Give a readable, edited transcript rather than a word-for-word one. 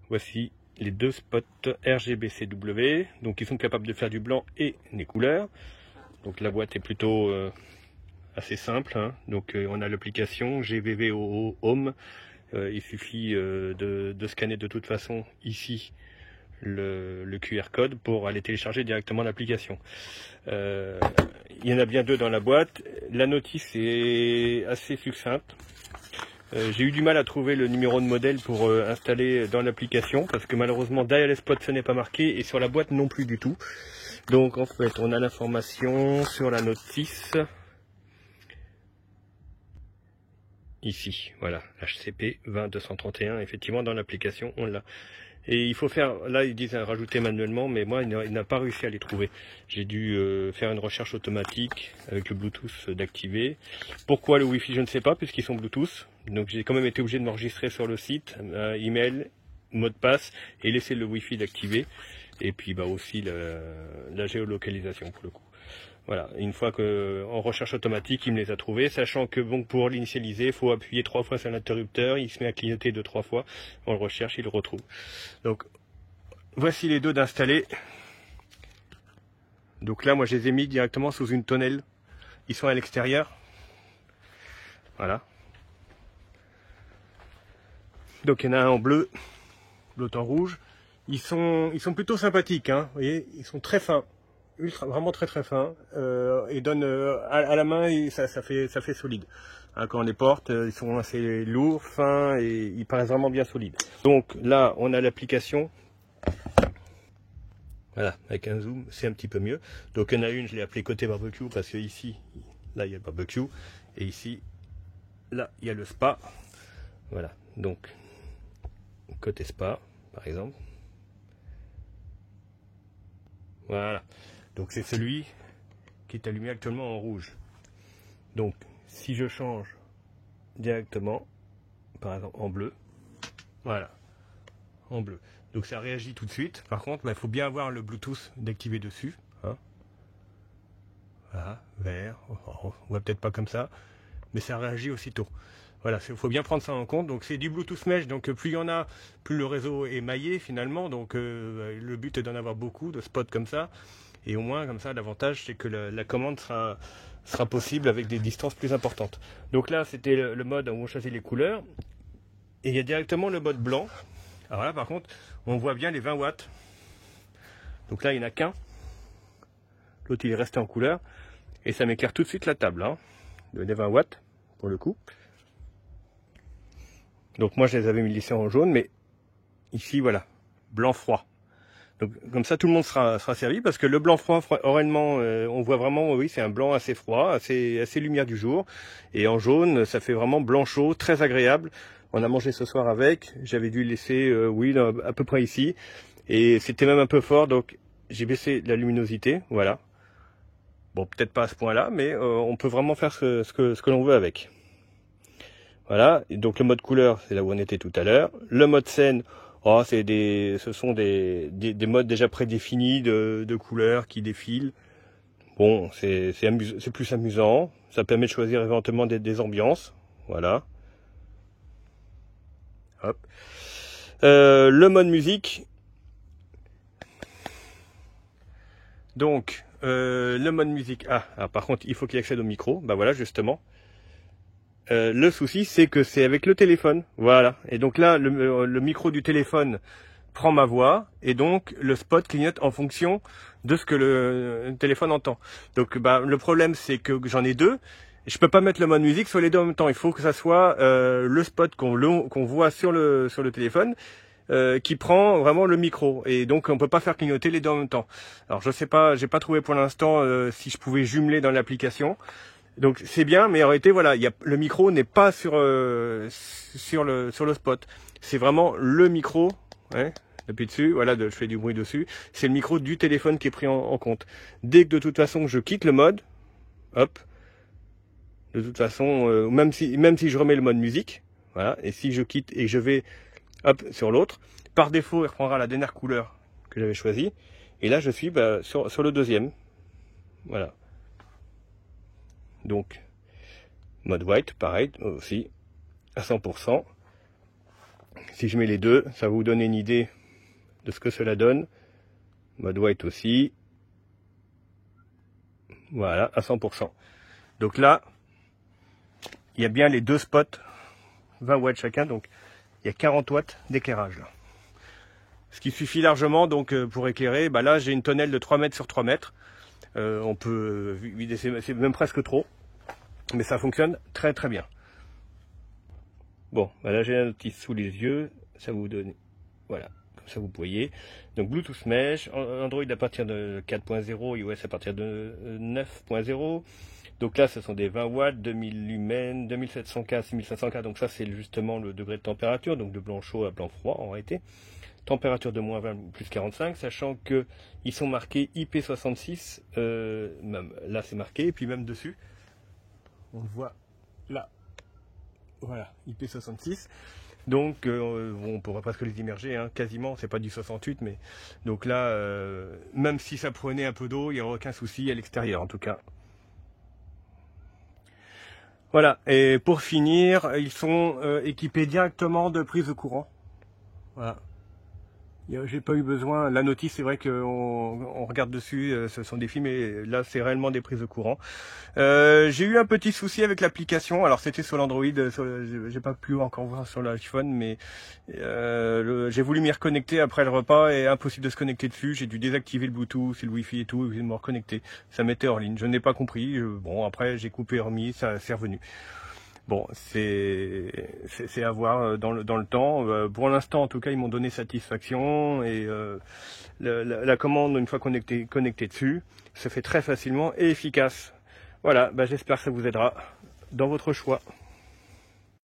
voici les deux spots RGB-CW, donc ils sont capables de faire du blanc et des couleurs. Donc la boîte est plutôt assez simple, hein. Donc on a l'application GVVOO Home. Il suffit de scanner de toute façon ici le QR code pour aller télécharger directement l'application. Il y en a bien deux dans la boîte. La notice est assez succincte. J'ai eu du mal à trouver le numéro de modèle pour installer dans l'application parce que malheureusement derrière les spots ce n'est pas marqué et sur la boîte non plus du tout. Donc en fait on a l'information sur la notice ici, voilà, HCP 20231, effectivement dans l'application on l'a. Et il faut faire, là ils disent à rajouter manuellement, mais moi il n'a pas réussi à les trouver. J'ai dû faire une recherche automatique avec le Bluetooth d'activer. Pourquoi le Wi-Fi je ne sais pas, puisqu'ils sont Bluetooth. Donc j'ai quand même été obligé de m'enregistrer sur le site, email, mot de passe, et laisser le Wi-Fi d'activer. Et puis bah aussi la géolocalisation pour le coup. Voilà, une fois que en recherche automatique, il me les a trouvés, sachant que bon, pour l'initialiser, il faut appuyer 3 fois sur l'interrupteur, il se met à clignoter 2-3 fois, on le recherche, il le retrouve. Donc, voici les deux d'installer. Donc là, moi, je les ai mis directement sous une tonnelle. Ils sont à l'extérieur. Voilà. Donc, il y en a un en bleu, l'autre en rouge. Ils sont plutôt sympathiques, hein. Vous voyez, ils sont très fins. Vraiment très très fin et donne à la main et ça fait solide, hein, quand on les porte ils sont assez lourds, fins et ils paraissent vraiment bien solides. Donc là on a l'application, voilà, avec un zoom c'est un petit peu mieux. Donc il y en a une, je l'ai appelée côté barbecue parce que ici là il y a le barbecue et ici là il y a le spa. Voilà, donc côté spa par exemple, voilà. Donc c'est celui qui est allumé actuellement en rouge. Donc si je change directement, par exemple en bleu, voilà, en bleu. Donc ça réagit tout de suite. Par contre, il faut bien avoir le Bluetooth d'activer dessus. Hein. Voilà, vert, on voit peut-être pas comme ça, mais ça réagit aussitôt. Voilà, il faut bien prendre ça en compte. Donc c'est du Bluetooth Mesh, donc plus il y en a, plus le réseau est maillé finalement. Donc le but est d'en avoir beaucoup de spots comme ça. Et au moins, comme ça, l'avantage, c'est que la commande sera possible avec des distances plus importantes. Donc là, c'était le mode où on choisit les couleurs. Et il y a directement le mode blanc. Alors là, par contre, on voit bien les 20 watts. Donc là, il n'y en a qu'un. L'autre, il est resté en couleur. Et ça m'éclaire tout de suite la table, hein, des 20 watts, pour le coup. Donc moi, je les avais mis lissés en jaune, mais ici, voilà, blanc froid. Donc comme ça tout le monde sera servi parce que le blanc froid, réellement, on voit vraiment, oui, c'est un blanc assez froid, assez lumière du jour. Et en jaune, ça fait vraiment blanc chaud, très agréable. On a mangé ce soir avec, j'avais dû laisser, oui, là, à peu près ici. Et c'était même un peu fort, donc j'ai baissé la luminosité, voilà. Bon, peut-être pas à ce point-là, mais on peut vraiment faire ce que l'on veut avec. Voilà, et donc le mode couleur, c'est là où on était tout à l'heure. Le mode scène, oh, ce sont des modes déjà prédéfinis de couleurs qui défilent. Bon, c'est plus amusant. Ça permet de choisir éventuellement des ambiances. Voilà. Hop. Le mode musique. Donc, le mode musique. Ah, par contre, il faut qu'il accède au micro. Bah voilà, justement. Le souci, c'est que c'est avec le téléphone, voilà. Et donc là, le micro du téléphone prend ma voix, et donc le spot clignote en fonction de ce que le téléphone entend. Donc, bah, le problème, c'est que j'en ai deux. Je peux pas mettre le mode musique sur les deux en même temps. Il faut que ça soit le spot qu'on voit sur le téléphone qui prend vraiment le micro. Et donc, on peut pas faire clignoter les deux en même temps. Alors, je sais pas, j'ai pas trouvé pour l'instant si je pouvais jumeler dans l'application. Donc c'est bien, mais en réalité voilà, le micro n'est pas sur le spot. C'est vraiment le micro, ouais, j'appuie dessus, voilà, je fais du bruit dessus. C'est le micro du téléphone qui est pris en compte. Dès que de toute façon je quitte le mode, hop, de toute façon, même si je remets le mode musique, voilà, et si je quitte et je vais hop sur l'autre, par défaut il reprendra la dernière couleur que j'avais choisie. Et là je suis sur le deuxième, voilà. Donc, mode white, pareil, aussi, à 100%. Si je mets les deux, ça va vous donner une idée de ce que cela donne. Mode white aussi. Voilà, à 100%. Donc là, il y a bien les deux spots, 20 watts chacun, donc il y a 40 watts d'éclairage là. Ce qui suffit largement donc pour éclairer. Bah là, j'ai une tonnelle de 3 mètres sur 3 mètres. On peut vider, c'est même presque trop, mais ça fonctionne très très bien. Bon, bah là j'ai la notice sous les yeux, ça vous donne, voilà, comme ça vous voyez. Donc Bluetooth Mesh, Android à partir de 4.0, iOS à partir de 9.0. Donc là, ce sont des 20 watts, 2000 lumens, 2700K, 6500K. Donc ça, c'est justement le degré de température, donc de blanc chaud à blanc froid en réalité. Température de moins 20, plus 45, sachant que ils sont marqués IP66, même là c'est marqué, et puis même dessus, on le voit là, voilà, IP66. Donc on pourrait presque les immerger, hein, quasiment, c'est pas du 68, mais donc là, même si ça prenait un peu d'eau, il n'y aurait aucun souci à l'extérieur en tout cas. Voilà, et pour finir, ils sont équipés directement de prise de courant. Voilà. J'ai pas eu besoin. La notice, c'est vrai qu'on regarde dessus, ce sont des films, et là, c'est réellement des prises de courant. J'ai eu un petit souci avec l'application. Alors, c'était sur l'Android, j'ai pas pu encore voir sur l'iPhone, mais j'ai voulu m'y reconnecter après le repas et impossible de se connecter dessus. J'ai dû désactiver le Bluetooth, le Wi-Fi et tout, et me reconnecter. Ça m'était hors ligne. Je n'ai pas compris. Bon, après, j'ai coupé et remis, ça c'est revenu. Bon, c'est à voir dans le temps. Pour l'instant, en tout cas, ils m'ont donné satisfaction, et la commande, une fois connecté dessus, se fait très facilement et efficace. Voilà, bah, j'espère que ça vous aidera dans votre choix.